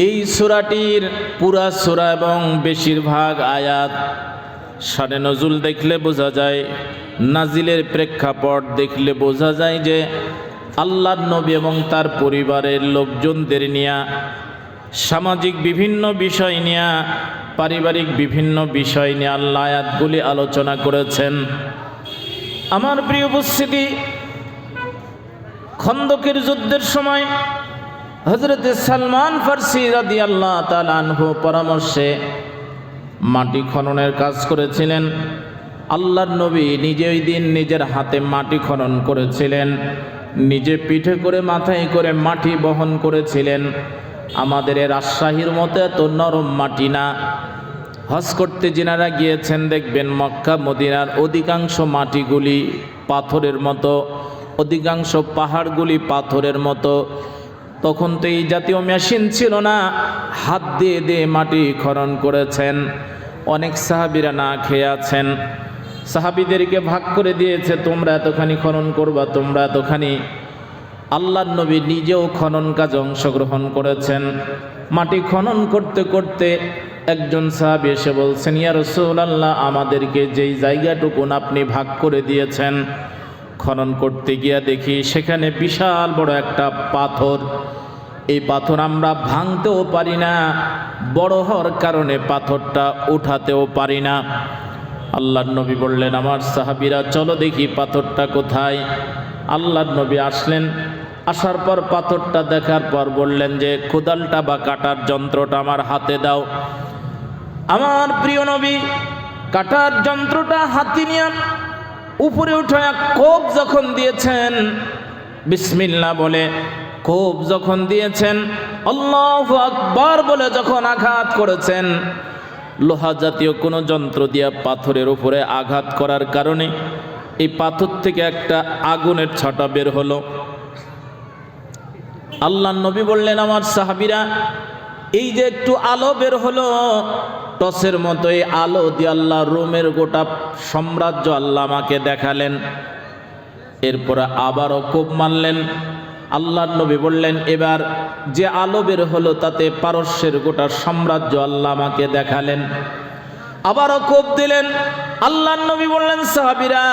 এই সূরাটির পুরা সূরা এবং বেশিরভাগ আয়াত শানে নজুল দেখলে বোঝা যায়, নাজিলের প্রেক্ষাপট দেখলে বোঝা যায় যে আল্লাহর নবী এবং তার পরিবারের লোকজনদের নিয়ে সামাজিক বিভিন্ন বিষয় নিয়ে, পারিবারিক বিভিন্ন বিষয় নিয়ে আল্লাহ আয়াতগুলি আলোচনা করেছেন। আমার প্রিয় উপস্থিতি, খন্দকের যুদ্ধের সময় হযরত সালমান ফারসি রাদিয়াল্লাহু তাআলা আনহু পরামর্শে মাটি খননের কাজ করেছিলেন। আল্লাহর নবী নিজে ওই দিন নিজের হাতে মাটি খনন করেছিলেন, নিজে পিঠে করে মাথায় করে মাটি বহন করেছিলেন। আমাদের এই রাজশাহীর মতো এত নরম মাটি না। হজ করতে যিনারা গিয়েছেন দেখবেন মক্কা মদিনার অধিকাংশ মাটিগুলি পাথরের মতো, অধিকাংশ পাহাড়গুলি পাথরের মতো। তখন তো এই জাতীয় মেশিন ছিল না, হাত দিয়ে দিয়ে মাটি খনন করেছেন। অনেক সাহাবীরা না খেয়ে আছেন, সাহাবীদেরকে ভাগ করে দিয়েছে, তোমরা এতখানি খনন করবা, তোমরা এতখানি। আল্লাহর নবী নিজেও খনন কাজে অংশগ্রহণ করেছেন। মাটি খনন করতে করতে একজন সাহাবী এসে বলছেন, ইয়া রাসূলুল্লাহ, আমাদেরকে যেই জায়গাটুকুন আপনি ভাগ করে দিয়েছেন, খনন করতে গিয়া দেখি সেখানে বিশাল বড় একটা পাথর। এই পাথর আমরা ভাঙতেও পারি না, বড় হওয়ার কারণে পাথরটা উঠাতেও পারি না। আল্লাহর নবী বললেন, আমার সাহাবীরা চলো দেখি পাথরটা কোথায়। আল্লাহর নবী আসলেন, আসার পর পাথরটা দেখার পর বললেন যে কোদালটা বা কাটার যন্ত্রটা আমার হাতে দাও। আমার প্রিয় নবী কাটার যন্ত্রটা হাতে নিয়ে উপরে উঠে কোপ যখন দিয়েছেন, বিসমিল্লাহ বলে কোপ যখন দিয়েছেন, আল্লাহু আকবার বলে যখন আঘাত করেছেন, লোহা জাতীয় কোনো যন্ত্র দিয়ে পাথরের উপরে আঘাত করার কারণে এই পাথর থেকে একটা আগুনের ছটা বের হলো। আল্লাহর নবী বললেন, আমার সাহাবীরা এই যে একটু আলো বের হলো টসের মতো, এই আলো দিয়ে আল্লাহ রোমের গোটা সাম্রাজ্য আল্লাহ আমাকে দেখালেন। এরপরে আবারও কোপ মারলেন। আল্লাহর নবী বললেন, এবার যে আলো বের হলো তাতে পারস্যের গোটা সাম্রাজ্য আল্লাহ আমাকে দেখালেন। আবারও কোপ দিলেন। আল্লাহর নবী বললেন, সাহাবীরা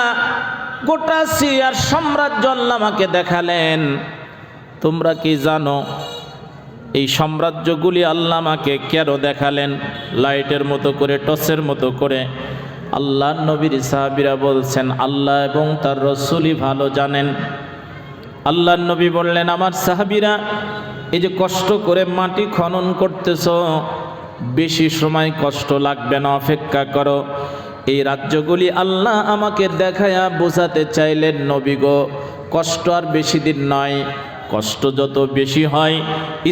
গোটা সিরিয়ার সাম্রাজ্য আল্লাহ আমাকে দেখালেন। তোমরা কি জানো এই সাম্রাজ্যগুলি আল্লাহ আমাকে কেন দেখালেন? লাইটের মতো করে, টসের মতো করে। আল্লাহর নবীর সাহাবীরা বলছেন, আল্লাহ এবং তার রাসূলই ভালো জানেন। আল্লাহর নবী বললেন, আমার সাহাবীরা এই যে কষ্ট করে মাটি খনন করতেছ, বেশি সময় কষ্ট লাগবে না, অপেক্ষা করো। এই রাজ্যগুলি আল্লাহ আমাকে দেখায়া বোঝাতে চাইলেন, নবী গো কষ্ট আর বেশি দিন নয়। কষ্ট যত বেশি হয়,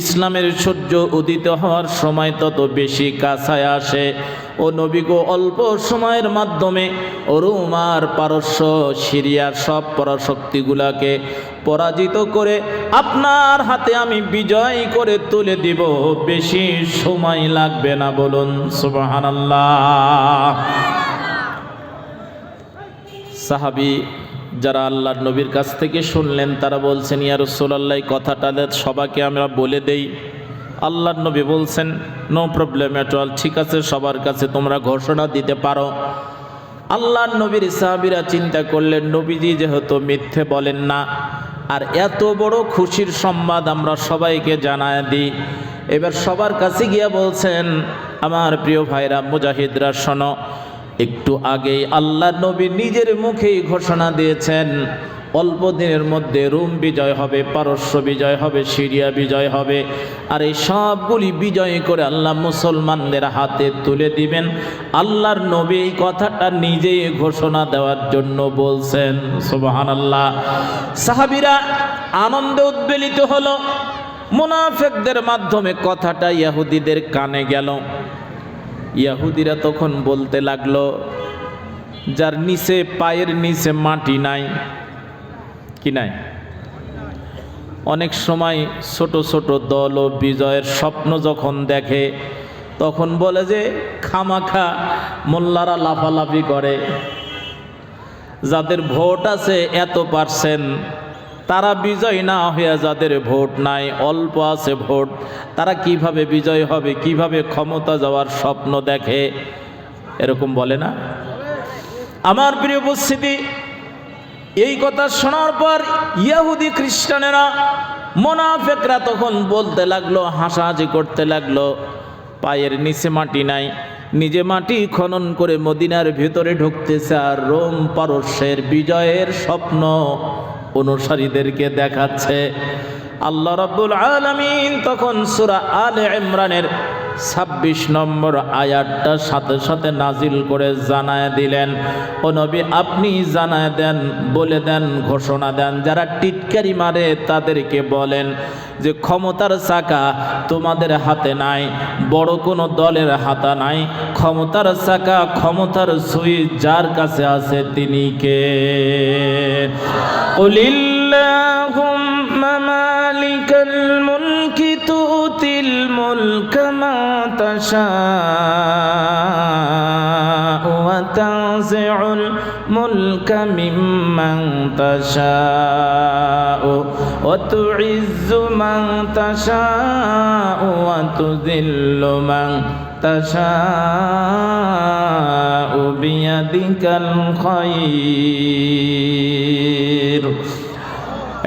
ইসলামের সূর্য উদিত হওয়ার সময় তত বেশি কাছায় আসে। ও নবী গো, অল্প সময়ের মাধ্যমে রোম আর পারস্য, সিরিয়ার সব পরাশক্তিগুলাকে পরাজিত করে আপনার হাতে আমি বিজয় করে তুলে দিব, বেশি সময় লাগবে না। বলুন সুবহানাল্লাহ। সাহাবী যারা আল্লাহর নবীর কাছ থেকে শুনলেন তারা বলছেন, ইয়া রাসূলুল্লাহ, কথাটা সবাইকে আমরা বলে দেই। আল্লাহর নবী বলছেন, নো প্রবলেম এট অল, ঠিক আছে, সবার কাছে তোমরা ঘোষণা দিতে পারো। আল্লাহর নবীর সাহাবীরা চিন্তা করলেন, নবীজি যেহেতু মিথ্যে বলেন না, আর এত বড় খুশির সংবাদ আমরা সবাইকে জানায় দিই। এবার সবার কাছে গিয়ে বলছেন, আমার প্রিয় ভাইরা মুজাহিদরা শোনো, একটু আগেই আল্লাহর নবী নিজের মুখেই ঘোষণা দিয়েছেন অল্প দিনের মধ্যে রোম বিজয় হবে, পারস্য বিজয় হবে, সিরিয়া বিজয় হবে, আর এই সবগুলি বিজয় করে আল্লাহ মুসলমানদের হাতে তুলে দিবেন। আল্লাহর নবী এই কথাটা নিজেই ঘোষণা দেওয়ার জন্য বলছেন। সুবহানাল্লাহ। সাহাবীরা আনন্দে উদ্বেলিত হলো। মুনাফিকদের মাধ্যমে কথাটা ইহুদিদের কানে গেল। ইহুদিরা তখন বলতে লাগলো, যার নিচে পায়ের নিচে মাটি নাই, কি নাই? অনেক সময় ছোট ছোট দল ও বিজয়ের স্বপ্ন যখন দেখে তখন বলে যে খামাখা মোল্লারা লাফালাফি করে, যাদের ভোট আছে এত %, তারা বিজয় না হয়ে যাদের ভোট নাই, অল্প আছে ভোট, তারা কিভাবে বিজয় হবে, কিভাবে ক্ষমতা যাওয়ার স্বপ্ন দেখে, এরকম বলে না? আমার প্রিয় উপস্থিতি, এই কথা শোনার পর ইহুদি খ্রিস্টানেরা, মুনাফিকরা তখন বলতে লাগলো, হাসাহাসি করতে লাগলো, পায়ের নিচে মাটি নাই, নিজে মাটি খনন করে মদিনার ভিতরে ঢুকতেছে আর রোম পারস্যের বিজয়ের স্বপ্ন অনুসারীদেরকে দেখাচ্ছে। আল্লাহ রাব্বুল আলামিন তখন সূরা আলে ইমরানের 26 নম্বর আয়াতটা সাথে সাথে নাজিল করে জানায় দিলেন, ও নবী আপনি জানায় দেন, বলে দেন, ঘোষণা দেন, যারা টিটকারি মারে তাদেরকে বলেন যে ক্ষমতার চাকা তোমাদের হাতে নাই, বড় কোনো দলের হাতে নাই, ক্ষমতার চাকা, ক্ষমতার সুইচ যার কাছে আছে তিনি কে? কুলিল্লাহুম্মা মালিকাল মুলকি তুতিল মুলকা মা তাশাউ ওয়া তানজিউল মুলকা মিম্মান তাশাউ ওয়া তুইজ্জু মান তাশাউ ওয়া তুযিল্লু মান তাশাউ বিয়াদিকাল খায়র।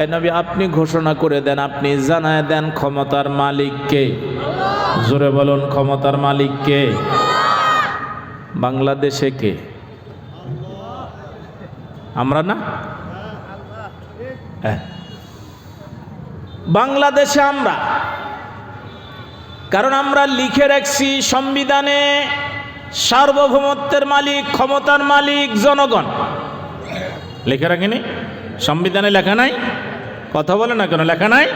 এ নবী আপনি ঘোষণা করে দেন, আপনি জানায় দেন ক্ষমতার মালিক কে? জোরে বলুন, ক্ষমতার মালিক কে? বাংলাদেশে কে? আমরা না? বাংলাদেশে আমরা, কারণ আমরা লিখে রাখছি সংবিধানে সার্বভৌমত্বের মালিক, ক্ষমতার মালিক জনগণ। লিখে রাখিনি? সংবিধানে লেখা নাই? কথা বলে না কেন, লেখা নাই?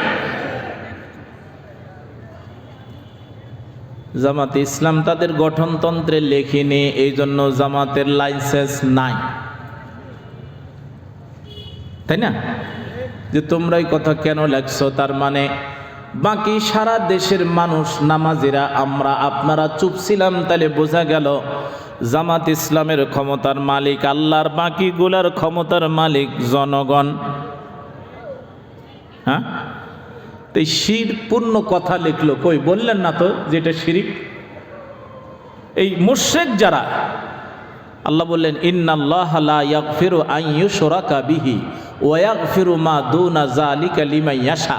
জামাতে ইসলাম তাদের গঠনতন্ত্রে লেখেনি, এই জন্য জামাতের লাইসেন্স নাই, তাই না? যে তোমরা এই কথা কেন লেখছো, তার মানে বাকি সারা দেশের মানুষ নামাজিরা আমরা, আপনারা চুপ ছিলাম, তাহলে বোঝা গেল জামাত ইসলামের ক্ষমতার মালিক আল্লাহর, বাকিগুলার ক্ষমতার মালিক জনগণ। হ্যাঁ, তো শিরপূর্ণ কথা লিখলো, কই বললেন না তো যেটা শিরিক। এই মুশরিক যারা, আল্লাহ বললেন ইন্নাল্লাহা লা ইয়াগফিরু আন ইউশরাকা বিহি ওয়া ইয়াগফিরু মা দুনা যালিকা লিমান ইয়াশা।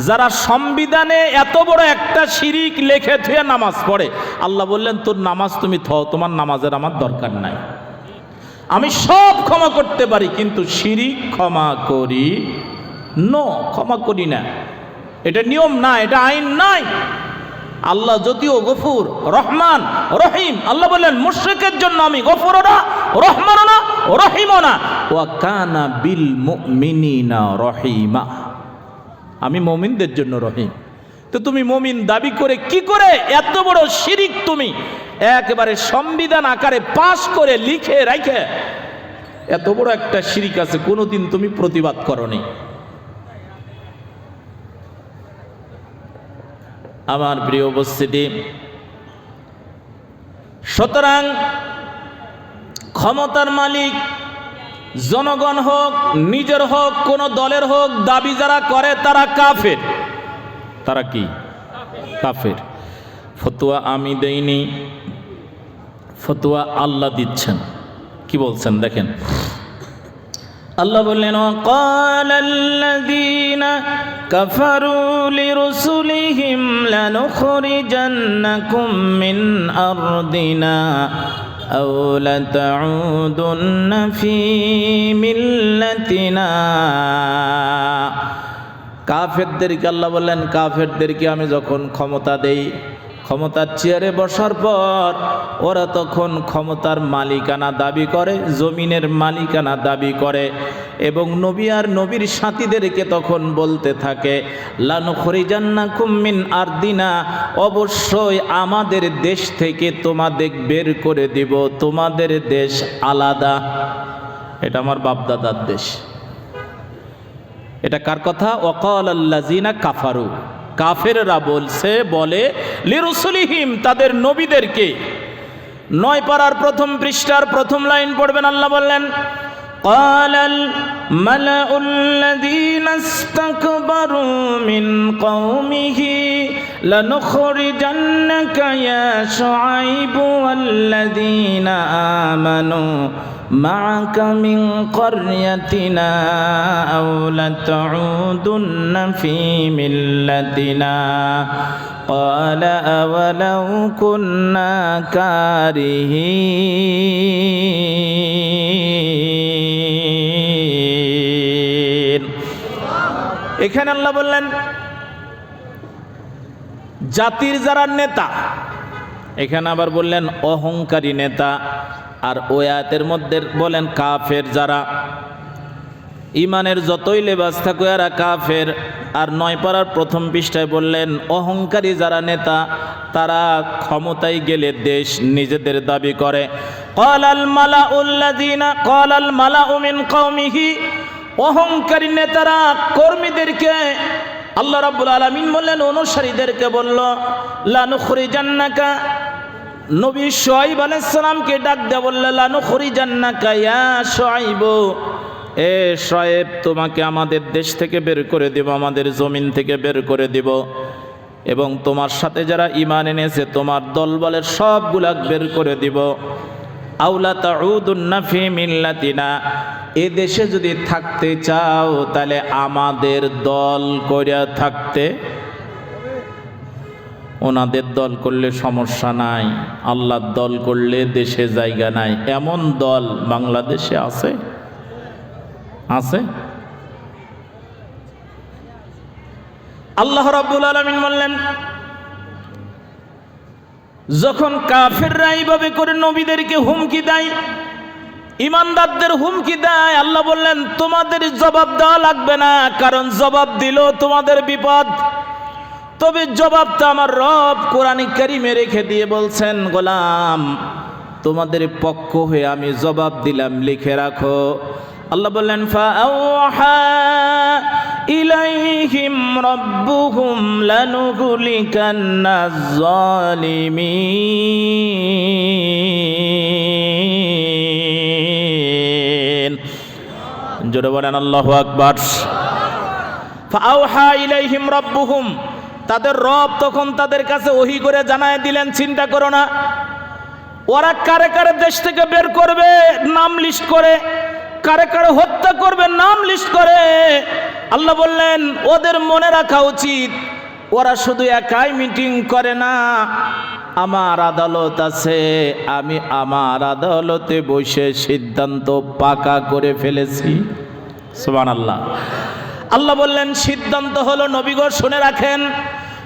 যারা সংবিধানে এত বড় একটা শিরিক লিখে থুয়ে নামাজ পড়ে, আল্লাহ বললেন তোর নামাজ তুমি থও, তোমার নামাজের আমার দরকার নাই, আমি সব ক্ষমা করতে পারি, কিন্তু শিরিক ক্ষমা করি নো, ক্ষমা করি না। এটা নিয়ম না, এটা আইন নাই। আল্লাহ যদিও গফুর, রহমান, রহিম, আল্লাহ বললেন মুশরিকের জন্য আমি গফুরও না, রহমানও না, রহিমও না, ওয়া কানা বিল মুমিনিনা রহিমা, আমি মুমিনদের জন্য রহিম। তো তুমি মুমিন দাবি করে কি করে এত বড় শিরিক তুমি একেবারে সংবিধান আকারে পাশ করে লিখে রাখে, এত বড় একটা শিরিক আছে, কোনোদিন তুমি প্রতিবাদ করনি। আমার প্রিয় উপস্থিতি, সুতরাং ক্ষমতার মালিক জনগণ হোক, নিজের হোক, কোন দলের হোক, দাবি যারা করে তারা কাফের। তারা কি? কাফের। ফতোয়া আমি দেইনি, ফতোয়া আল্লাহ দিচ্ছেন। কি বলছেন দেখেন, আল্লাহ বললেন ওয়াকালাল্লাযীনা কাফারু লিরুসুলিহিম লানুখরিজান্নাকুম মিন আরদিনা আও লাতাউদুন্না ফী মিল্লাতিনা। কাফেরদেরকে আল্লাহ বললেন, কাফেরদেরকে আমি যখন ক্ষমতা দেই, ক্ষমতার চেয়ারে বসার পর ওরা তখন ক্ষমতার মালিকানা দাবি করে, জমিনের মালিকানা দাবি করে, এবং নবী আর নবীর সাথীদেরকে তখন বলতে থাকে লানুখরিজান্নাকুম মিন আরদিনা, অবশ্যই আমাদের দেশ থেকে তোমাদের বের করে দিব, তোমাদের দেশ আলাদা, এটা আমার বাপদাদার দেশ। এটা কার কথা? ওয়াকালাল্লাযীনা কাফারু, কাফেররা বলে লিরুসুলিহিম, তাদের নবীদেরকে। 9 পারার প্রথম পৃষ্ঠার প্রথম লাইন পড়বেন, আল্লাহ বললেন মালাউ আল্লাযীনা ইসতাকবারু মিন কওমিহি লানুখরিজান্নাকা ইয়া শুআইবু ওয়াল্লাযীনা আমানু মা'আকা মিন ক্বরয়াতিনা আও লাতাউদুন্না ফী মিল্লাতিনা قال أولو كنا كارهين এখানে আল্লাহ বললেন জাতির যারা নেতা, এখানে আবার বললেন অহংকারী নেতা, আর ওই আয়াতের মধ্যে বলেন কাফের যারা। ইমানের যতই লেবাস থাকো এরা কাফের। আর ৯ পারার প্রথম পৃষ্ঠায় বললেন অহংকারী যারা নেতা, তারা ক্ষমতায় গেলে দেশ নিজেদের দাবি করে। ক্বালাল মালাউ মিন কওমিহি, অহংকারী নেতারা কর্মীদেরকে আল্লাহ রাব্বুল আলামিন বললেন অনুসারীদেরকে বলল লানুখরিজান্নাকা, নবী শুআইব আলাইহিস সালামকে ডাক দেয়া বলল লানুখরিজান্নাকা ইয়া শুআইব, এ শুআইব তোমাকে আমাদের দেশ থেকে বের করে দেব, আমাদের জমিন থেকে বের করে দেব, এবং তোমার সাথে যারা ঈমান এনেছে তোমার দলবলের সবগুলা বের করে দিব। আওলা তাউদুন্না ফি মিল্লাতিনা, এ দেশে যদি থাকতে চাও তাহলে আমাদের দল কইরা থাকতে। ওনাদের দল করলে সমস্যা নাই, আল্লাহর দল করলে দেশে জায়গা নাই, এমন দল বাংলাদেশে আছে? আছে? আল্লাহ রাব্বুল আলামিন বললেন যখন কাফেররা এইভাবে করে নবীদেরকে হুমকি দেয়, ইমানদারদের হুমকি দেয়, আল্লাহ বললেন তোমাদের জবাব দেওয়া লাগবে না, কারণ জবাব দিলেও তোমাদের বিপদ। তবে জবাবটা আমার রব কোরআন কারীমে রেখে দিয়ে বলছেন গোলাম তোমাদের পক্ষ হয়ে আমি জবাব দিলাম, লিখে রাখো। আল্লাহ বললেন ফাআওহা ইলাইহিম রাব্বুহুম লানুহলিকান্নাজ জালিমিন। জোরে বলেন আল্লাহু আকবার। ফাআওহা ইলাইহিম রাব্বুহুম, তাদের রব তখন তাদের কাছে ওহী করে জানায় দিলেন চিন্তা করো না, ওরা কারে কারে দেশ থেকে বের করবে নাম লিস্ট করে, কারে কারে হত্যা করবে নাম লিস্ট করে। আল্লাহ বললেন ওদের মনে রাখা উচিত ওরা শুধু একাই মিটিং করে না, আমার আদালত আছে, আমি আমার আদালতে বসে সিদ্ধান্ত পাকা করে ফেলেছি। সুবহানাল্লাহ। আল্লাহ বললেন সিদ্ধান্ত হলো নবীগো শুনে রাখেন,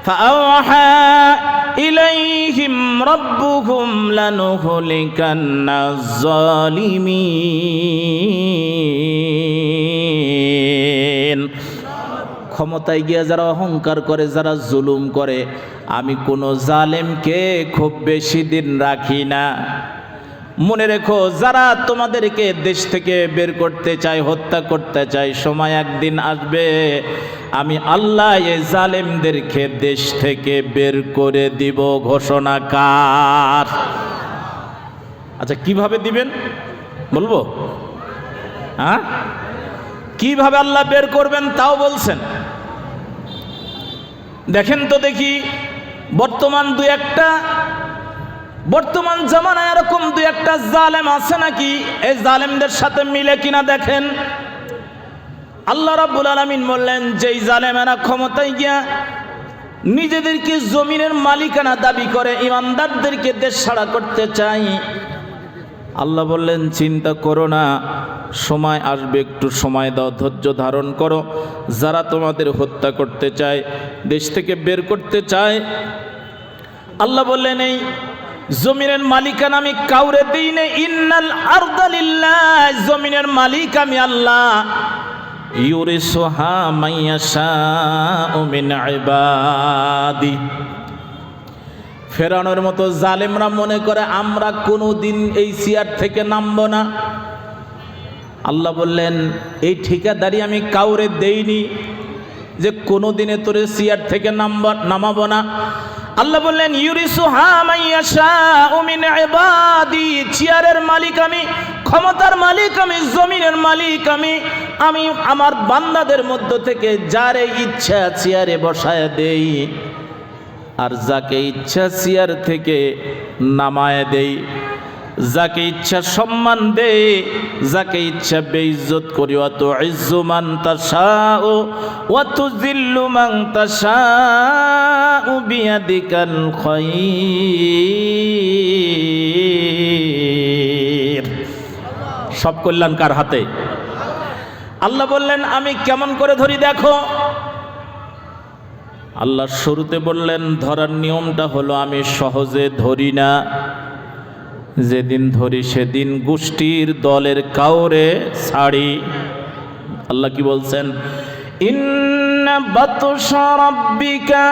ফাআওহা ইলাইহিম রাব্বুহুম লানুহলিকান্নাজ জালিমিন। ক্ষমতায় গিয়ে যারা অহংকার করে, যারা জুলুম করে, আমি কোনো জালেমকে খুব বেশি দিন রাখি না। মনে রেখো যারা তোমাদেরকে দেশ থেকে বের করতে চায়, হত্যা করতে চায়, সময় একদিন আসবে আমি আল্লাহ এই জালেমদেরকে দেশ থেকে বের করে দিব। ঘোষণা কার? আচ্ছা কিভাবে দিবেন বলবো? হ্যাঁ, কিভাবে আল্লাহ বের করবেন তাও বলছেন। দেখেন তো দেখি বর্তমান জামানায় এরকম দুই একটা জালেম আছে নাকি? এই জালেমদের সাথে মিলে কিনা দেখেন। আল্লাহ রাব্বুল আলামিন বললেন যেই জালেমেরা ক্ষমতায় গিয়া নিজেদেরকে জমিনের মালিকানা দাবি করে, ইমানদারদেরকে দেশ ছাড়া করতে চাই, আল্লাহ বললেন চিন্তা করো না, সময় আসবে, একটু সময় দাও, ধৈর্য ধারণ করো। যারা তোমাদের হত্যা করতে চায়, দেশ থেকে বের করতে চায়, আল্লাহ বললেন এই জমিনের মালিকানা আমি কাউরে দিই না। ইন্নাল আরদা লিল্লাহ, জমিনের মালিক আমি আল্লাহ। ইউরিসুহা মাইয়াশাউ মিন ইবাদি। ফেরাউনের মতো জালেমরা মনে করে আমরা কোনোদিন এই চেয়ার থেকে নামবো না। আল্লাহ বললেন এই ঠিকাদারি আমি কাউরে দেইনি যে কোনোদিনে তোরে চেয়ার থেকে নামাবো না। আল্লাহ বললেন ইউরিসুহা মাইয়াশাউ মিন ইবাদি, চেয়ারের মালিক আমি, ক্ষমতার মালিক আমি, জমিনের মালিক আমি। আমি আমার বান্দাদের মধ্য থেকে যারে ইচ্ছা চেয়ারে বসায় দেই, আর যাকে ইচ্ছা চেয়ার থেকে নামায় দেই, যাকে ইচ্ছা সম্মান দেই, যাকে ইচ্ছা বেইজ্জত করি। ওয়া তুইজ্জু মান তাশাউ ওয়া তুযিল্লু মান তাশাউ বিয়াদিকাল খায়র। সব কল্যাণ কার হাতে? আল্লাহ বললেন আমি কেমন করে ধরি দেখো। আল্লাহ শুরুতে বললেন ধরার নিয়মটা হলো আমি সহজে ধরি না, যেদিন ধরি সেদিন গোষ্ঠীর দলের কাউরে ছাড়ি। আল্লাহ কি বলছেন? ইন্না বাতশা রাব্বিকা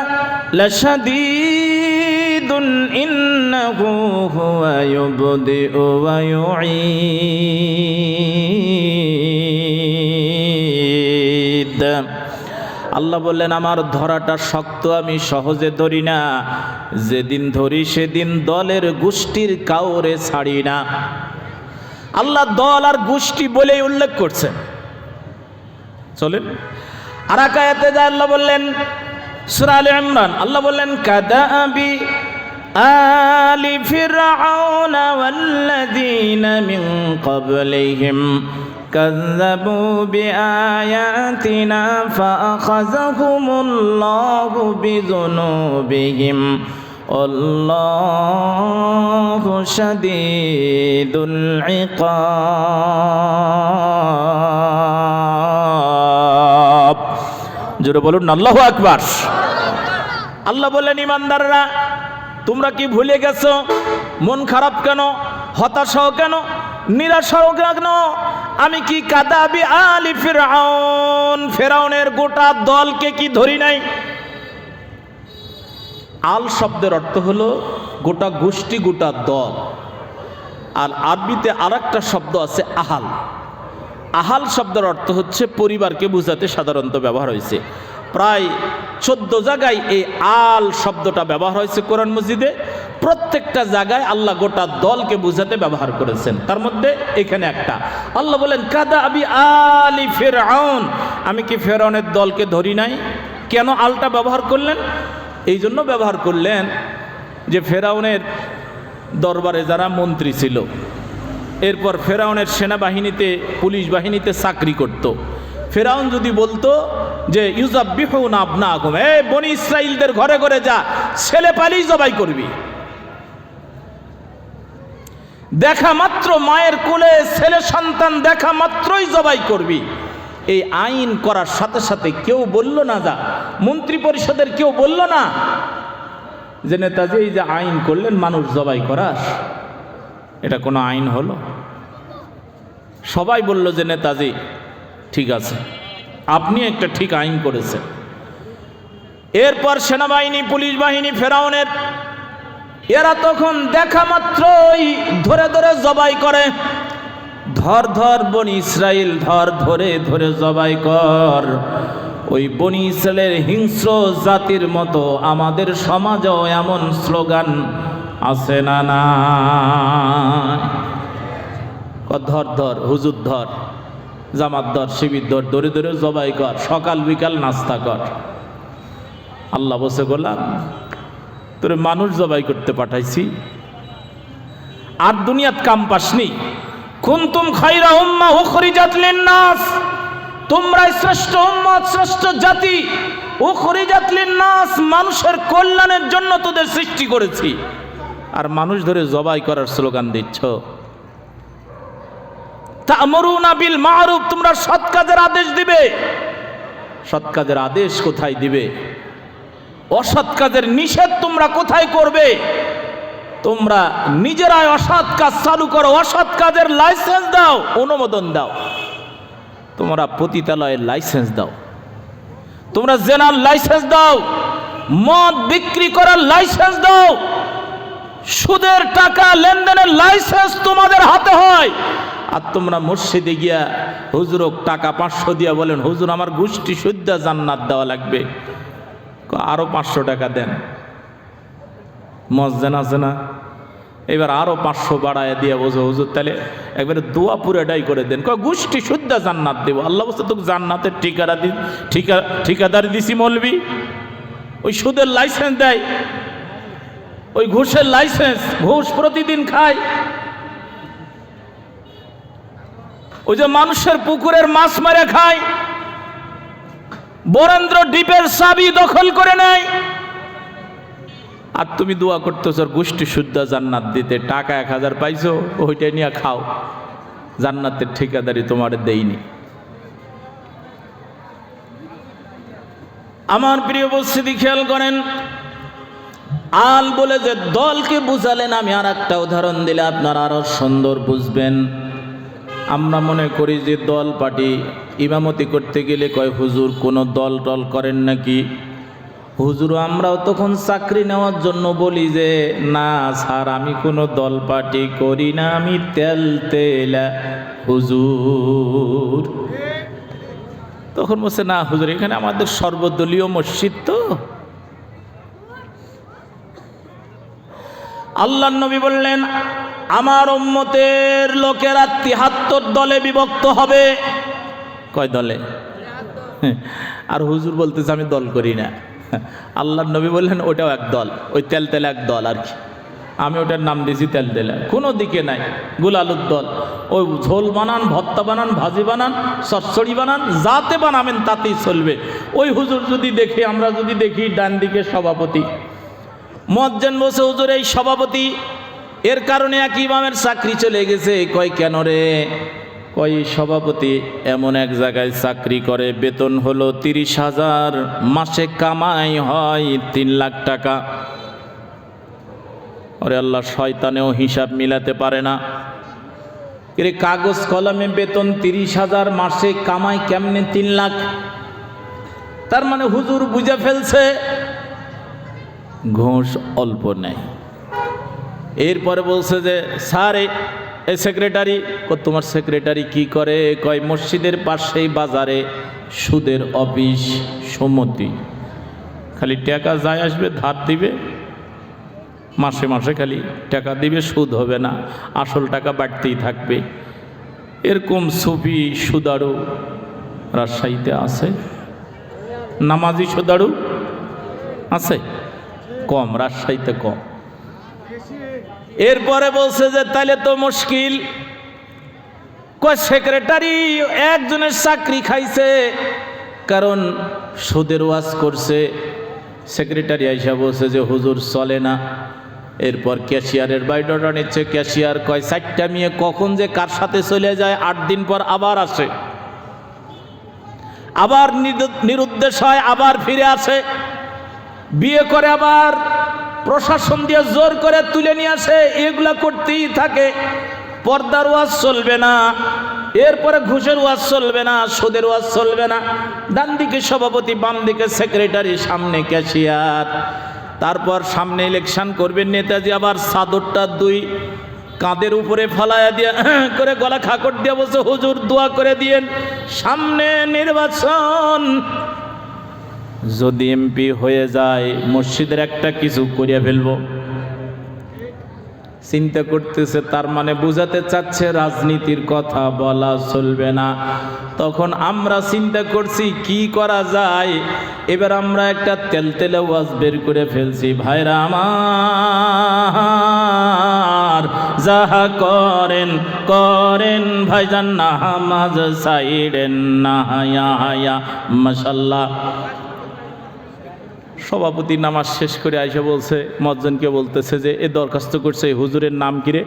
লাশাদীদুন ইন্নাহু হুয়া ইউবদিউ ওয়া ইউঈদ। আল্লাহ বললেন আমার ধরাটা শক্ত, আমি সহজে ধরি না, যেদিন ধরি সেদিন দলের গোষ্ঠীর কাউরে ছাড়ি না। আল্লাহ দল আর গোষ্ঠী বলেই উল্লেখ করছেন। চলেন আর এক আয়াতে যা আল্লাহ বললেন সূরা আলে ইমরান, আল্লাহ বললেন কাদাবি আলি ফিরআউনা ওয়াল্লাযীনা মিন ক্বাবলিহিম কাযযাবু বিআয়াতিনা ফাআখাযাহুমুল্লাহু বিযুনুবিহিম আল্লাহু শাদীদুল ইকাব। জোরে বলুন আল্লাহু আকবার। আল্লাহ বললেন ইমানদাররা তোমরা কি ভুলে গেছো? মন খারাপ কেন? হতাশাও কেন? নিরাশাও কেন? আমি কি কাদাবি আলি ফিরআউন, ফেরাউনের গোটা দলকে কি ধরি নাই? আল শব্দের অর্থ হলো গোটা গোষ্ঠী, গোটা দল। আর আরবিতে আরেকটা শব্দ আছে আহাল। আহাল শব্দের অর্থ হচ্ছে পরিবারকে বোঝাতে সাধারণত ব্যবহার হয়েছে। প্রায় 14 জায়গায় এই আল শব্দটা ব্যবহার হয়েছে কোরআন মজিদে। প্রত্যেকটা জায়গায় আল্লাহ গোটা দলকে বোঝাতে ব্যবহার করেছেন, তার মধ্যে এখানে একটা। আল্লাহ বলেন কাদা আবি আলি ফিরআউন, আমি কি ফেরাউনের দলকে ধরি নাই? কেন আলটা ব্যবহার করলেন? এই জন্য ব্যবহার করলেন যে ফেরাউনের দরবারে যারা মন্ত্রী ছিল, এরপর ফেরাউনের সেনাবাহিনীতে, পুলিশ বাহিনীতে চাকরি করত। ফেরাউন যদি বলতো যে ইউযাব্বিহুনা আবনাকুম, এই বনি ইসরাইলদের ঘরে ঘরে যা, ছেলে পালিয়ে জবাই করবি, দেখা মাত্র মায়ের কোলে ছেলে সন্তান দেখা মাত্রই জবাই করবি, এই আইন করার সাথে সাথে কেউ বলল না, যা মন্ত্রী পরিষদের কেউ বলল না যে নেতাজি এই যে আইন করলেন মানুষ জবাই করার, এটা কোনো আইন হলো? সবাই বলল যে নেতাজি ঠিক আছে, আপনি একটা ঠিক আইন করেছেন। এরপর সেনাবাহিনী, পুলিশ বাহিনী ফেরাউনের, এরা তখন দেখা মাত্রই ধরে ধরে জবাই করে। ধর ধর বনি ইসরাইল, ধর ধরে ধরে জবাই কর। ওই বনি ইসরাইলের হিংস্র জাতির মতো আমাদের সমাজেও এমন স্লোগান আছে না? না, ধর ধর, হুজুর ধর, জামাত ধর, শিবির ধর, ধরে ধরে জবাই কর, সকাল বিকাল নাস্তা কর। আল্লাহ বসে গোলাম তোরে মানুষ জবাই করতে পাঠাইছি, আর দুনিয়াত কাম পাসনি। কুনতুম খায়রা উম্মাহ উখরিজাত লিন-নাস, তোমরা শ্রেষ্ঠ উম্মত, শ্রেষ্ঠ জাতি। উখরিজাত লিন-নাস, মানুষের কল্যাণের জন্য তোদের সৃষ্টি করেছি, আর মানুষ ধরে জবাই করার স্লোগান দিচ্ছ। তা'মুরুনা বিল মা'রুফ, তোমরা সৎ কাজের আদেশ দিবে। সৎ কাজের আদেশ কোথায় দিবে? অসৎ কাজের নিষেধ তোমরা কোথায় করবে? তোমরা নিজেরাই অসৎ কাজ চালু করো, অসৎ কাজের লাইসেন্স দাও, অনুমোদন দাও। তোমরা পতিতালয়ের লাইসেন্স দাও, তোমরা জেনার লাইসেন্স দাও, মদ বিক্রি করার লাইসেন্স দাও, সুদের টাকা লেনদেনের লাইসেন্স তোমাদের হাতে হয়। আর তোমরা মসজিদে গিয়া হুজুরক টাকা 500 দিয়া বলেন হুজুর আমার গোষ্ঠী শুদ্ধা জান্নাত দেওয়া লাগবে, আরো 500 টাকা দেন। মসজিদ আছে না, এবার আরো 500 বাড়ায় দিয়ে বলছে হুজুর তাহলে একবারে দোয়া পুরাটাই করে দেন। কয় গোষ্ঠী শুদ্ধ জান্নাত দেব। আল্লাহ বলছে তোকে জান্নাতের ঠিকাদারি দিছি মৌলবি। ওই সুদের লাইসেন্স দেয়, ওই ঘুষের লাইসেন্স, ঘুষ প্রতিদিন খায়। ওই যে মানুষের পুকুরের মাছ মেরে খায়, বরেন্দ্র দ্বীপের চাবি দখল করে নেয়। আর তুমি দোয়া করতেছ গোষ্ঠী শুদ্ধ জান্নাত দিতে, টাকা 1000 পাইছো, ওইটা নিয়ে খাও, জান্নাতের ঠিকাদারি তোমার দেইনি। আমার প্রিয় উপস্থিতি খেয়াল করেন, আল বলে যে দলকে বুঝালেন, আমি আর একটা উদাহরণ দিলে আপনারা আরো সুন্দর বুঝবেন। আমরা মনে করি যে দল পার্টি ইমামতি করতে গেলে কয় হুজুর কোনো দল টল করেন নাকি? হুজুর আমরাও তখন চাকরি নেওয়ার জন্য বলি যে না স্যার আমি কোনো দল পার্টি করি না, আমি তেলা হুজুর। তখন বলছে না হুজুর এখানে আমাদের সর্বদলীয় মসজিদ তো। আল্লাহর নবী বললেন আমার উম্মতের লোকেরা 73 দলে বিভক্ত হবে। কয় দলে? আর হুজুর বলতেছে আমি দল করি না। আল্লাহর নবী বললেন ওটাও এক দল, ওই তেল এক দল আর কি। আমি ওটার নাম দিয়েছি তেলা। কোনো দিকে নাই, গুলালুর দল। ওই ঝোল বানান, ভর্তা বানান, ভাজি বানান, চচ্চড়ি বানান, যাতে বানাবেন তাতেই চলবে। ওই হুজুর যদি দেখি, আমরা যদি দেখি ডান দিকে সভাপতি মুয়াজ্জিন বসে, হুজুর এই সভাপতি, এর কারণে এক ইমামের চাকরি চলে গেছে। কয় কেন রে? কয় সভাপতি এমন এক জায়গায় চাকরি করে, বেতন হলো 30,000, মাসে কামাই হয় 3 লাখ টাকা। ওরে আল্লাহ, শয়তানেও হিসাব মিলাতে পারে না। এর কাগজ কলমে বেতন 30,000, মাসে কামাই কেমনে 3 লাখ? তার মানে হুজুর বুঝে ফেলছে ঘুষ অল্প নেয়। এরপরে বলছে যে স্যার এই সেক্রেটারি, তোমার সেক্রেটারি কি করে? কয় মসজিদের পাশেই বাজারে সুদের অফিস, সমিতি, খালি টাকা যায় আসবে, ধার দিবে, মাসে মাসে খালি টাকা দিবে, সুদ হবে না, আসল টাকা বাড়তেই থাকবে। এরকম সুফি সুদারু রাজশাহীতে আছে, নামাজি সুদারু আছে কম, রাজশাহীতে কম। এরপরে বলছে যে তাইলে তো মুশকিল। কয় সেক্রেটারি একজনের চাকরি খাইছে, কারণ সুদের ওয়াজ করছে। সেক্রেটারি আইসা বলছে যে হুজুর চলে না। এরপর ক্যাশিয়ারের বায়োডাটা নিচ্ছে। ক্যাশিয়ার কয় 4টা মেয়ে কখন যে কার সাথে চলে যায়, 8 দিন পর আবার আসে, আবার নিরুদ্দেশ হয়, আবার ফিরে আসে, বিয়ে করে আবার প্রশাসন দিয়ে জোর করে তুলে নিয়ে আসে। এগুলা করতেই থাকে। পর্দার ওয়াজ চলবে না, এরপরে ঘুষের ওয়াজ চলবে না, সুদের ওয়াজ চলবে না। ডান দিকে সভাপতি, বাম দিকে সেক্রেটারি, সামনে ক্যাশিয়ার। তারপর সামনে ইলেকশন করবে নেতাজি, আবার চাদরটা 2 কাঁধের উপরে ফালাইয়া দিয়ে করে গলা খাকড় দিয়ে বলছে হুজুর দোয়া করে দিয়েন, সামনে নির্বাচন, যদি এমপি হয়ে যায় মসজিদের একটা কিছু করিয়া ফেলবো। চিন্তা করতেছে, তার মানে বুঝাতে চাচ্ছে রাজনীতির কথা বলা চলবে না। তখন আমরা চিন্তা করছি কি করা যায়। এবার আমরা একটা তেলতেলে ওয়াজ বের করে ফেলছি, ভাইরা আমার যাহা করেন করেন ভাইজান, নামাজ সাইডেন না, হায়া মাশাআল্লাহ। সভাপতি নামাজ শেষ করে আইসা বলছে, মুয়াজ্জিনকে বলতেছে যে এ দরখাস্ত করছে, এই হুজুরের নাম কিরে?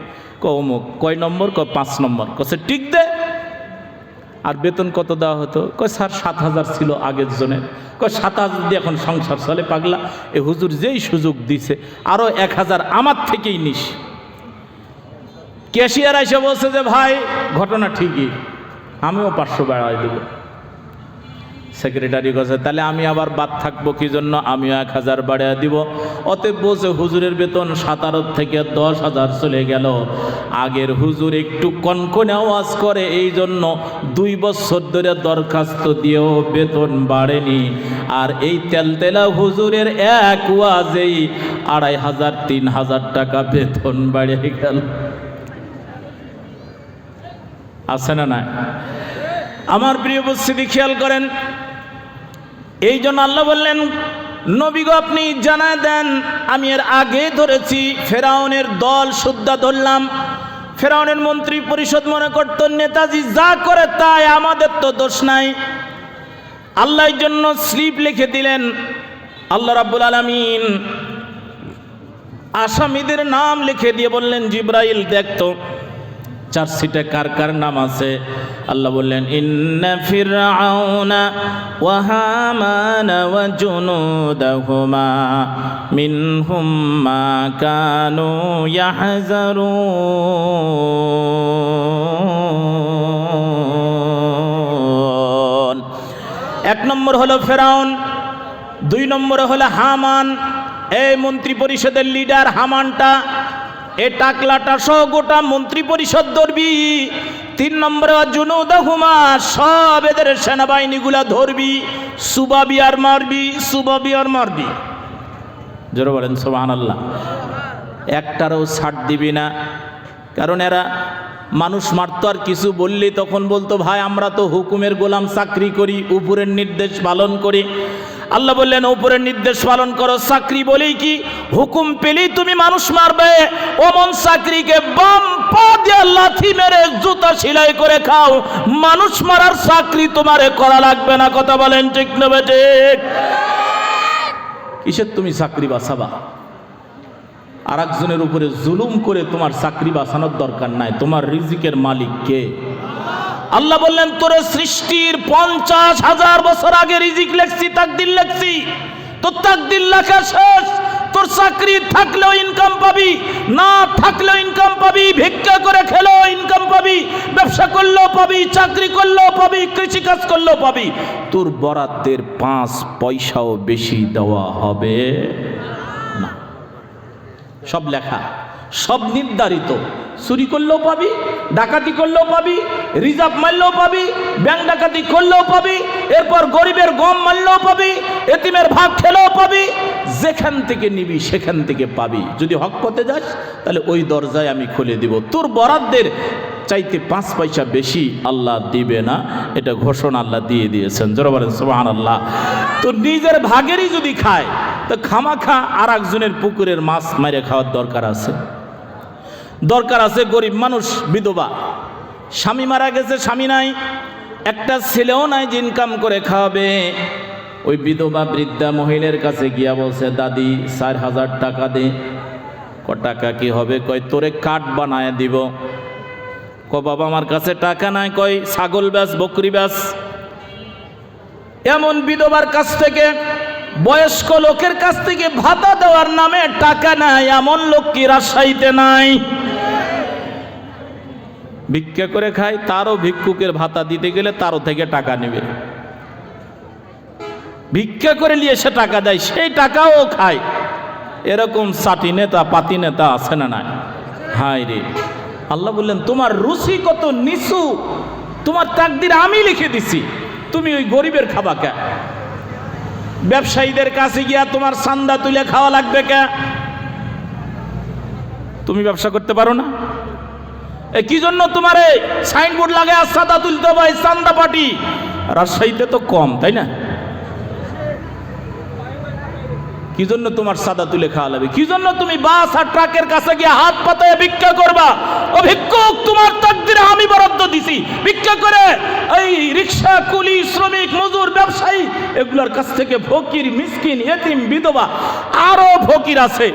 অমুক। কয় নম্বর? 5 নম্বর। কছে ঠিক দে। আর বেতন কত দেওয়া হতো? কয় স্যার 7,000 ছিল আগের জনের। কয় 7,000 দিয়ে এখন সংসার চলে পাগলা? এ হুজুর যেই সুযোগ দিছে আরো 1,000 আমার থেকেই নিস। ক্যাশিয়ার আইসা বলছে যে ভাই ঘটনা ঠিকই, আমিও 500 বাড়াই দেব। সেক্রেটারি কাছে, তাহলে আমি আবার বাদ থাকবো কি জন্য, আমিও 1000 বাড়িয়ে দিব। অতএব বলছে হুজুরের বেতন 17 থেকে 10,000 চলে গেল। আগের হুজুর একটু কনকনে আওয়াজ করে, এই জন্য 2 বছর ধরে দরখাস্ত দিয়েও বেতন বাড়েনি। আর এই তেলতেলা হুজুরের এক ওয়াজেই 2,500-3,000 টাকা বেতন বাড়ে গেল। আছে না? নাই? আমার প্রিয় উপস্থিতি, খেয়াল করেন, এই জন্য আল্লাহ বললেন, নবী গো আপনি জানায় দেন, আমি এর আগে ধরেছি, ফেরাউনের দল সুদ্ধা ধরলাম। ফেরাউনের মন্ত্রী পরিষদ মনে করত নেতাজি যা করে তাই, আমাদের তো দোষ নাই। আল্লাহ এর জন্য স্লিপ লিখে দিলেন। আল্লাহ রাব্বুল আলামিন আসামিদের নাম লিখে দিয়ে বললেন, জিব্রাইল দেখতো চার্জশিটে কার কার নাম আছে। আল্লাহ বললেন, ইন্না ফিরআউনা ওয়া হামানা ওয়া জুনুদাহুমা মিনহুম মা কানু ইয়াহজারুন। 1 নম্বর হলো ফেরাউন, 2 নম্বরে হলো হামান, এই মন্ত্রী পরিষদের লিডার হামানটা, এ টাকলাটা সহ গোটা মন্ত্রী পরিষদ ধরবি। 3 নম্বরে জুনুদাহুমা, সব এদের সেনাবাহিনীগুলা ধরবি, সুবাবি আর মারবি, সুবাবি আর মারবি। জোরে বলেন সুবহানাল্লাহ। একটারও ছাড় দিবি না, কারণ এরা মানুষ মারতো, আর কিছু বললি তখন বলতো, ভাই আমরা তো হুকুমের গোলাম, চাকরি করি, উপরের নির্দেশ পালন করি। আল্লাহ বললেন, উপরের নির্দেশ পালন করো, চাকরি বলেই কি হুকুম পেলেই তুমি মানুষ মারবে? ওমন চাকরিকে বাম পা দিয়ে লাথি মেরে জুতা সেলাই করে খাও, মানুষ মারার চাকরি তোমারে করা লাগবে না। কথা বলেন ঠিক না ঠিক? কিসের তুমি চাকরি বাঁচাবা? আর একজনের উপরে জুলুম করে তোমার চাকরি বাঁচানোর দরকার নাই। তোমার রিজিকের মালিক কে? আল্লাহ বললেন, তোর সৃষ্টির 50,000 বছর আগে রিজিক লেখছি, তাকদির লেখছি। তোর তাকদির লেখা শেষ। তোর চাকরি থাকলেও ইনকাম পাবি, না থাকলেও ইনকাম পাবি, ভিক্ষা করে খেলেও ইনকাম পাবি, ব্যবসা করলেও পাবি, চাকরি করলেও পাবি, কৃষিকাজ করলেও পাবি। তোর বরাদ্দের 5 পয়সাও বেশি দেওয়া হবে না। সব লেখা, সব নির্ধারিত। চুরি করলেও পাবি, ডাকাতি করলেও পাবি, রিজার্ভ মারলেও পাবি, ব্যাংক ডাকাতি করলেও পাবি, এরপর গরিবের গম মারলেও পাবি, এতিমের ভাগ খেলেও পাবি। যেখান থেকে নিবি সেখান থেকে পাবি। যদি হক পথে যাস তাহলে ওই দরজায় আমি খুলে দিব। তোর বরাদ্দের চাইতে 5 পয়সা বেশি আল্লাহ দিবে না, এটা ঘোষণা আল্লাহ দিয়ে দিয়েছেন। জোরে বলেন সুবহানাল্লাহ। তো নিজের ভাগেরই যদি খায়, তো খামাখা আর একজনের পুকুরের মাছ মেরে খাওয়ার দরকার আছে? দরকার আছে? গরিব মানুষ, বিধবা, স্বামী মারা গেছে, স্বামী নাই, একটা ছেলেও নাই যে ইনকাম করে খাওয়াবে। ওই বিধবা বৃদ্ধা মহিলার কাছে গিয়া বলছে, দাদি 4,000 টাকা দে। ক টাকা কি হবে? কয় তোরে কাঠ বানায় দিব। ক বাবা আমার কাছে টাকা নাই। কয় ছাগল ব্যাস, বকরি ব্যাস। এমন বিধবার কাছ থেকে, বয়স্ক লোকের কাছ থেকে ভাতা দেওয়ার নামে টাকা নাই, এমন লোক কি রাজশাহীতে নাই? ভিক্ষা করে খায়, তারও ভিক্ষুকের ভাতা দিতে গেলে তারও থেকে টাকা নেবে। ভিক্ষা করে নিয়ে সে টাকা দেয়, সেই টাকাও খায়। এরকম সাটি নেতা, পাতি নেতা আছে না নাই? হায় রে, আল্লাহ বললেন, তোমার রুচি কত নিচু, তোমার তাকদির আমি লিখে দিছি, তুমি ওই গরিবের খাবা কে? ব্যবসায়ীদের কাছে গিয়া তোমার চান্দা তুলে খাওয়া লাগবে কে? তুমি ব্যবসা করতে পারো না? কি জন্য তোমার এই সাইনবোর্ড লাগে আর চাঁদা তুলতে হবে, চান্দা পার্টি? রাজশাহীতে তো কম, তাই না? কি জন্য তোমার চাঁদা তুলে খাওয়া লাগবে? কি জন্য তুমি বাস আর ট্রাকের কাছে গিয়ে হাত পাতায় ভিক্ষা করবা? ও ভিক্ষুক, তোমার তাকদিরে আমি বরাদ্দ দিছি, ভিক্ষা করে এই রিক্সা, কুলি, শ্রমিক, মজুর, ব্যবসায়ী, এগুলোর কাছ থেকে ফকির, মিসকিন, এতিম, বিধবা, আরো ফকির আছে।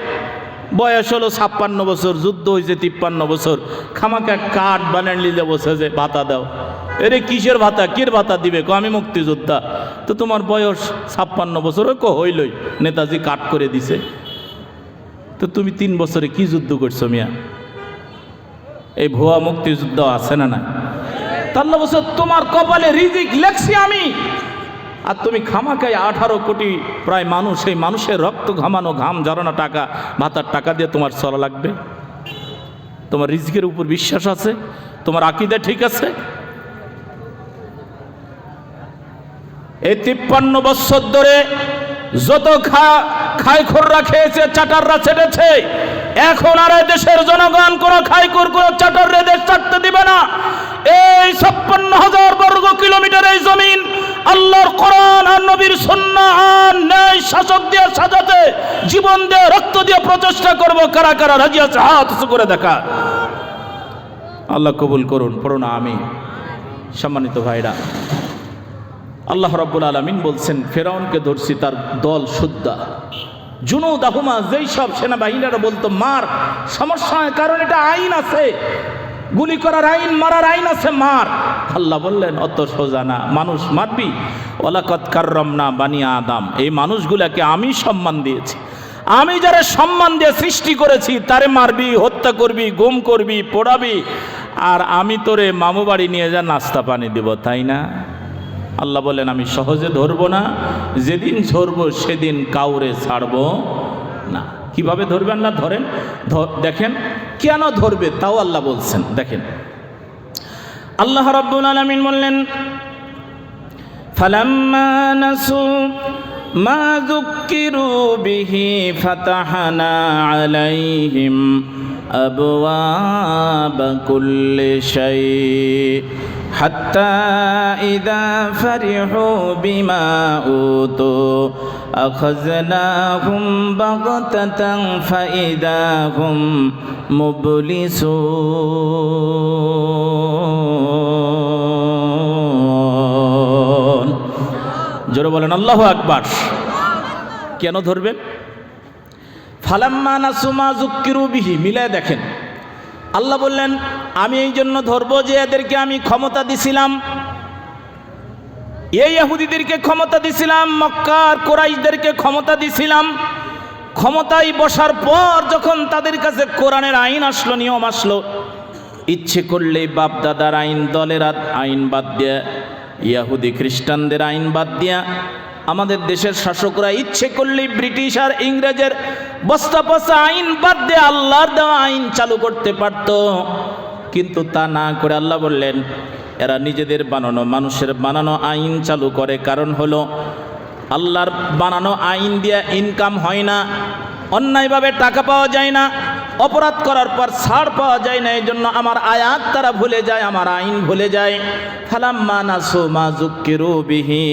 বয়স হলো 56 বছর, যুদ্ধ হয়েছে 53 বছর, খামাকা কাঠ বানান নিলে বসে যে ভাতা দাও। এরে কিসের ভাতা? কির ভাতা দিবে? কো আমি মুক্তিযোদ্ধা। তো তোমার বয়স 56 বছর, কো হইলই, নেতাজি কাট করে দিছে। তো তুমি 3 বছরে কি যুদ্ধ করছো মিয়া? এই ভুয়া মুক্তিযুদ্ধ আছে না না? আল্লাহ বলছে, তোমার কপালে রিজিক লেখছি আমি, আর তুমি খামাখাই 18 কোটি প্রায় মানুষ, সেই মানুষের রক্ত ঘামানো, ঘাম ঝরানো টাকা, ভাতার টাকা দিয়ে তোমার চলা লাগবে? তোমার রিজকের উপর বিশ্বাস আছে? তোমার আকীদা ঠিক আছে? এই 53 বছর ধরে যত খাইখোররা খেয়েছে, চাটাররা ছেড়েছে, এখন আর দেশের জনগণ কোন খাইখোর, কোন চাটাররে দেশ ছাড়তে দিবে না। এই 56,000 বর্গ কিলোমিটার এই জমিন আল্লাহর কোরআন আর নবীর সুন্নাহ আর ন্যায় শাসক দিয়ে সাজাতে জীবন দিয়ে, রক্ত দিয়ে প্রচেষ্টা করব। কারা কারা রাজি আছে হাত উঁচু করে দেখা। আল্লাহ কবুল করুন, পড়ুন আমিন। সম্মানিত ভাইরা, আল্লাহ রাব্বুল আলামিন বলছেন, ফেরাউনকে ধরছি তার দল সুদ্ধা, জুনুদাহুমা, যেই সব সেনাবাহিনীরা বলতো মার, সমস্যা হয়, কারণ এটা আইন আছে, গুলি করার আইন, মারার আইন আছে, মার। আল্লাহ বললেন অত সোজা না, মানুষ মারবি? ওয়ালাকাদ কাররামনা বানি আদম, এই মানুষগুলাকে আমি সম্মান দিয়েছি, আমি যারা সম্মান দিয়ে সৃষ্টি করেছি তারে মারবি, হত্যা করবি, গুম করবি, পোড়াবি, আর আমি তোরে মামু বাড়ি নিয়ে যা নাস্তা পানি দিব, তাই না? আল্লাহ বলেন আমি সহজে ধরবো না, যেদিন ধরবো সেদিন কাউরে ছাড়বো না। কিভাবে ধরবেন? না ধরেন, দেখেন কেন ধরবে তাও আল্লাহ বলছেন। দেখেন আল্লাহ রাব্বুল আলামিন বললেন, ফালাম্মা নাসু মা যুক্কিরু বিহি ফাতাহনা আলাইহিম আবওয়াবা কুল্লি শাই হাত্তা ইযা ফারিহু বিমা উতু আখাযনাহুম বাগতাতান ফাইদা হুম মুবলিসুন। জোরে বলেন আল্লাহু আকবার। কেন ধরবেন? ফালাম্মা নাসু মা যুক্কিরু বিহি, মিলায় দেখেন। আল্লাহ বললেন আমি এই জন্য ধরবো যে এদেরকে আমি ক্ষমতা দিছিলাম, এই ইহুদিদেরকে ক্ষমতা দিছিলাম, মক্কার কুরাইশদেরকে ক্ষমতা দিছিলাম। ক্ষমতায় বসার পর যখন তাদের কাছে কোরআনের আইন আসলো, নিয়ম আসলো, ইচ্ছে করলে বাপ দাদার আইন, দলের আইন বাদ দিয়া, ইহুদি খ্রিস্টানদের আইন বাদ দিয়া, আমাদের দেশের শাসকরা ইচ্ছে করলে ব্রিটিশ আর ইংরেজের বস্তা পচা আইন বাদ দিয়ে আল্লাহর দেওয়া আইন চালু করতে পারত। কিন্তু তা না করে আল্লাহ বললেন এরা নিজেদের বানানো, মানুষের বানানো আইন চালু করে। কারণ হলো আল্লাহর বানানো আইন দিয়ে ইনকাম হয় না, অন্যায়ভাবে টাকা পাওয়া যায় না, অপরাধ করার পর ছাড় পাওয়া যায় না। এই জন্য আমার আয়াত তারা ভুলে যায়, আমার আইন ভুলে যায়। ফালাম্মা নাসু মা যুক্কিরু বিহি,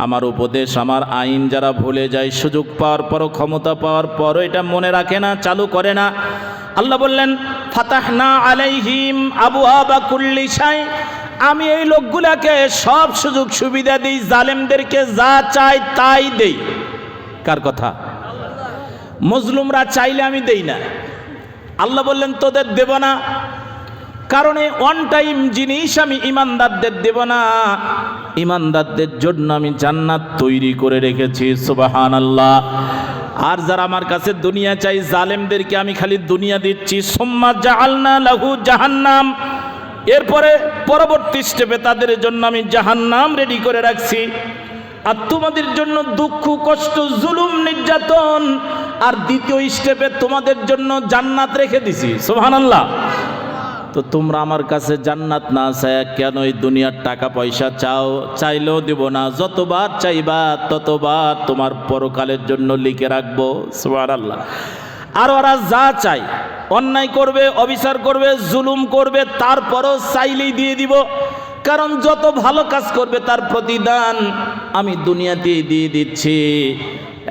আমার উপদেশ, আমার আইন যারা ভুলে যায়, সুযোগ পাওয়ার পরও, ক্ষমতা পাওয়ার পরও এটা মনে রাখে না, চালু করে না। আল্লাহ বললেন ফাতাহনা আলাইহিম আবওয়াবা কুল্লি শাই, আমি এই লোকগুলাকে সব সুযোগ সুবিধা দিই, জালেমদেরকে যা চাই তাই দেই। কার কথা? মজলুমরা চাইলে আমি দেই না। আল্লাহ বললেন তোদের দেব না, কারণে ওয়ান টাইম জিনিস আমি ইমানদারদের দেব না। ইমানদারদের জন্য আমি জান্নাত তৈরি করে রেখেছি, সুবহানাল্লাহ। আর যারা আমার কাছে দুনিয়া চাই, জালেমদেরকে আমি খালি দুনিয়া দিচ্ছি। সুম্মা জাআলনা লাহু জাহান্নাম, এরপরে পরবর্তী স্টেপে তাদের জন্য আমি জাহান্নাম রেডি করে রাখছি। আর তোমাদের জন্য দুঃখ, কষ্ট, জুলুম, নির্যাতন, আর দ্বিতীয় স্টেপে তোমাদের জন্য জান্নাত রেখে দিছি, সুবহানাল্লাহ। তো তোমরা আমার কাছে জান্নাত না চায় কেন এই দুনিয়ার টাকা পয়সা চাও? চাইলেও দেব না, যতবার চাইবা ততবার তোমার পরকালের জন্য লিখে রাখবো, সুবহানাল্লাহ। আর ওরা যা চাই, অন্যায় করবে, অবিচার করবে, জুলুম করবে, তারপরও চাইলেই দিয়ে দিব। কারণ যত ভালো কাজ করবে তার প্রতিদান আমি দুনিয়াতেই দিয়ে দিচ্ছি।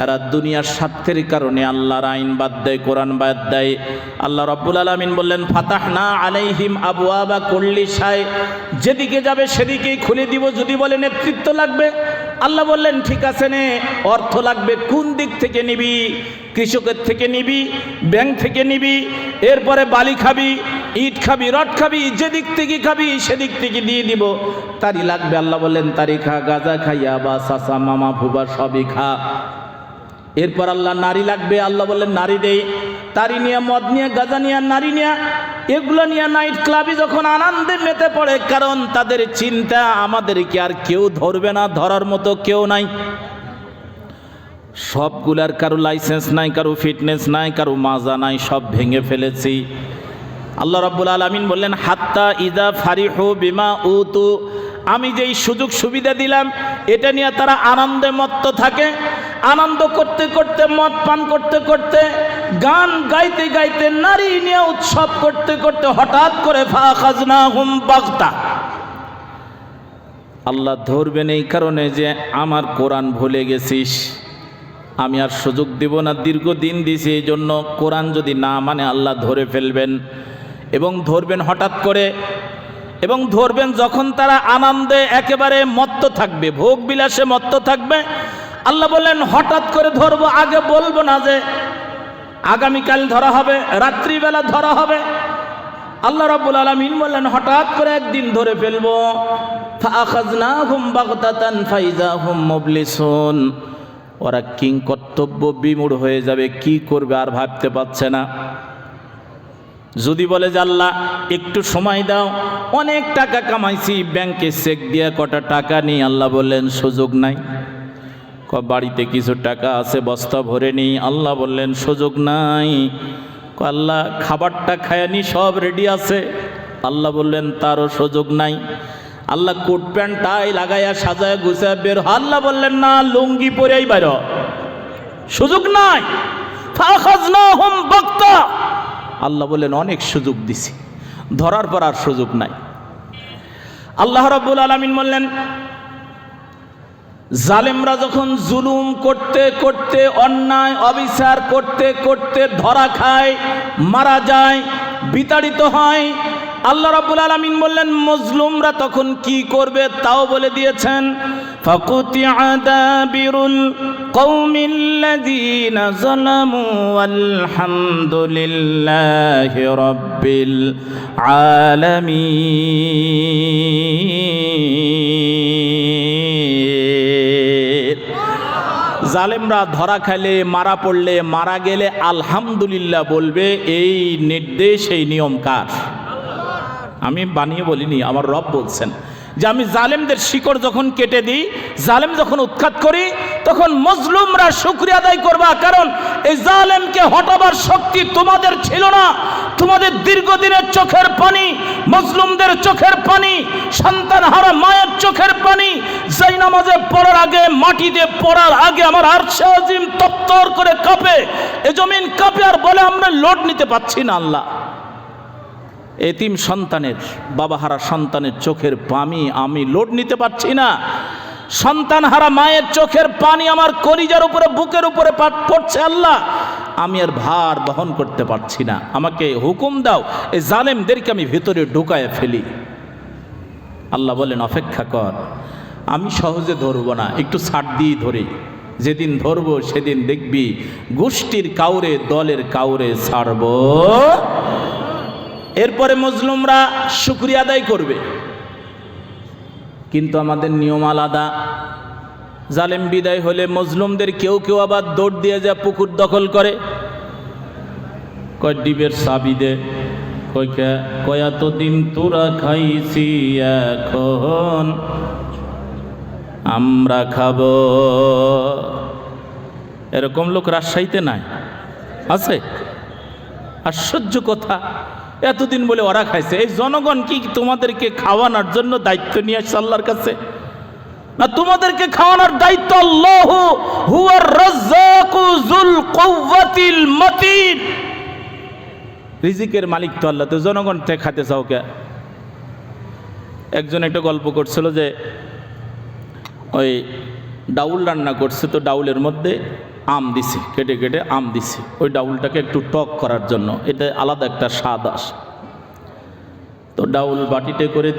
এরা দুনিয়ার স্বার্থের কারণে আল্লাহর আইন বাদ দেয়, কোরআন বাদ দেয়। আল্লাহ রাব্বুল আলামিন বললেন ফাতাহনা আলাইহিম আবওয়াবা কুল্লি শাই, যেদিকে যাবে সেদিকেই খুলে দিব। যদি বলে নেতৃত্ব লাগবে, আল্লাহ বললেন ঠিক আছে নে। অর্থ লাগবে, কোন দিক থেকে নিবি? কৃষকের থেকে নিবি, ব্যাংক থেকে নিবি, এরপরে বালি খাবি, ইট খাবি, রড খাবি, যেদিক থেকে খাবি সেদিক থেকে দিয়ে দিব। তারই লাগবে, আল্লাহ বললেন তারি খা, গাঁজা খাইয়া বা চাচা মামা ফুবা সবই খা। এরপর আল্লাহ নারী লাগবে, আল্লাহ বললেন নারী দেই। তারি নিয়ে, মদ নিয়ে, গাঁজা নিয়ে, নারী নিয়ে এগুলো নিয়ে নাইট ক্লাবে যখন আনন্দে মেতে পড়ে, কারণ তাদের চিন্তা আমাদেরকে আর কেউ ধরবে না, ধরার মতো কেউ নাই। সবগুলার কারো লাইসেন্স নাই, কারো ফিটনেস নাই, কারো মাজা নাই, সব ভেঙে ফেলেছি। আল্লাহ রাব্বুল আলামিন বললেন হাত্তা ইদা ফারিহু বিমা উতু, আমি যেই সুযোগ সুবিধা দিলাম এটা নিয়ে তারা আনন্দে মত্ত থাকে। আনন্দ করতে করতে, মদ পান করতে করতে, গান গাইতে গাইতে, নারী নিয়ে উৎসব করতে করতে হঠাৎ করে ফাখাজনাহুম বাগতা, আল্লাহ ধরবেন এই কারণে যে আমার কোরআন ভুলে গেছিস, আমি আর সুযোগ দিব না, দীর্ঘদিন দিছি, এই জন্য কোরআন যদি না মানে আল্লাহ ধরে ফেলবেন। এবং ধরবেন হঠাৎ করে, এবং ধরবেন যখন তারা আনন্দে একেবারে মত্ত থাকবে, ভোগ বিলাসে মত্ত থাকবে। আল্লাহ বললেন হঠাৎ করে ধরবো, আগে বলবো না যে আগামীকাল ধরা হবে, রাত্রিবেলা ধরা হবে। আল্লাহ রাব্বুল আলামিন বললেন হঠাৎ করে একদিন ধরে ফেলবো। ফাআখাযনাহুম বাগতাতান ফাইযা হুম মুবলিসুন, ওরা কিং কর্তব্য বিমূঢ় হয়ে যাবে, কি করবে আর ভাবতে পারছে না। যদি বলে যে আল্লাহ একটু সময় দাও, অনেক টাকা কামাইছি, ব্যাংকে চেক দিয়ে কটা টাকা নিই, আল্লাহ বললেন সুযোগ নাই। বাড়িতে কিছু টাকা আছে, বস্তা ভরে নিই, আল্লাহ বললেন সুযোগ নাই। আল্লাহ খাবারটা খায়ানি, সব রেডি আছে, আল্লাহ বললেন তারও সুযোগ নাই। আল্লাহ কোট প্যান্ট টাই লাগাইয়া সাজায় গুছায় বের, আল্লাহ বললেন না, লুঙ্গি পরেই বাইর, সুযোগ নাই। ফাখাযনাহুম বাগতা, আল্লাহ বললেন অনেক সুযোগ দিছি, ধরার পর আর সুযোগ নাই। আল্লাহ রাব্বুল আলামিন বললেন জালেমরা যখন জুলুম করতে করতে, অন্যায় অবিচার করতে করতে ধরা খায়, মারা যায়, বিতাড়িত হয়, আল্লাহ রাব্বুল আলামিন বললেন মজলুমরা তখন কি করবে তাও বলে দিয়েছেন। ফাকুতিয়া দাবিরুল কওমিল্লাযীনা যালামু আলহামদুলিল্লাহি রাব্বিল আলামিন। জালেমরা ধরা খাইলে, মারা পড়লে, মারা গেলে আলহামদুলিল্লাহ বলবে, এই নির্দেশ, এই নিয়ম কার? আমি বানিয়ে বলিনি, আমার রব বলছেন যে আমি জালেমদের শিকড় যখন কেটে দিই, জালেম যখন উৎখাত করি, তখন মজলুমরা শুকরিয়া আদায় করবা, কারণ এই জালেমকে হটাবার শক্তি তোমাদের ছিল না। তোমাদের দীর্ঘদিনের চোখের পানি, মজলুমদের চোখের পানি, সন্তানহারা মায়ের চোখের পানি, যেই নামাজে পড়ার আগে, মাটিতে পড়ার আগে আমার আরশে আজিম তপ্তর করে কাঁপে, এ জমিন কাঁপে, আর বলে আমরা লোড নিতে পারছি না। আল্লাহ এতিম সন্তানের, বাবাহারা সন্তানের চোখের পানি আমি লোড নিতে পারছি না। সন্তানহারা মায়ের চোখের পানি আমার কলিজার উপরে, বুকের উপরে পড়ছে, আল্লাহ আমি আর ভার বহন করতে পারছি না, আমাকে হুকুম দাও, এই জালেমদেরকে আমি ভেতরে ঢুকায় ফেলি। আল্লাহ বলেন অপেক্ষা কর, আমি সহজে ধরবো না, একটু ছাড় দিয়ে ধরি, যেদিন ধরবো সেদিন দেখবি গোষ্ঠীর কাউরে, দলের কাউরে ছাড়বো। এরপরে মজলুমরা শুকরিয়া আদায় করবে, কিন্তু আমাদের নিয়ম আলাদা। জালেম বিদায় হলে মজলুমদের কেউ কেউ আবার দৌড় দিয়ে যায়, পুকুর দখল করে, কয় ডিবের চাবি দে, কয় এতদিন তোরা খাইছি, এখন আমরা খাব। এরকম লোক রাজশাহীতে নাই, আছে? আশ্চর্য কথা, এতদিন বলে ওরা খাইছে। এই জনগণ কি তোমাদেরকে খাওয়ানোর জন্য দায়িত্ব নিয়ে আসছে আল্লাহর কাছে? না, তোমাদেরকে খাওয়ানোর দায়িত্ব আল্লাহু হুয়ার রাজ্জাকু যুল কুওয়াতিল মাতিন। রিজিকের মালিক তো আল্লাহ, তো জনগণ থেকে খাতে চাও কে? একজন একটা গল্প করছিল যে ওই ডাউল রান্না করছে, তো ডাউলের মধ্যে আম দিছে, কেটে কেটে আম দিছে, ওই ডাউলটাকে একটু টক করার জন্য, এটা আলাদা একটা স্বাদ আসে। তো ডাউল বাটিতে করে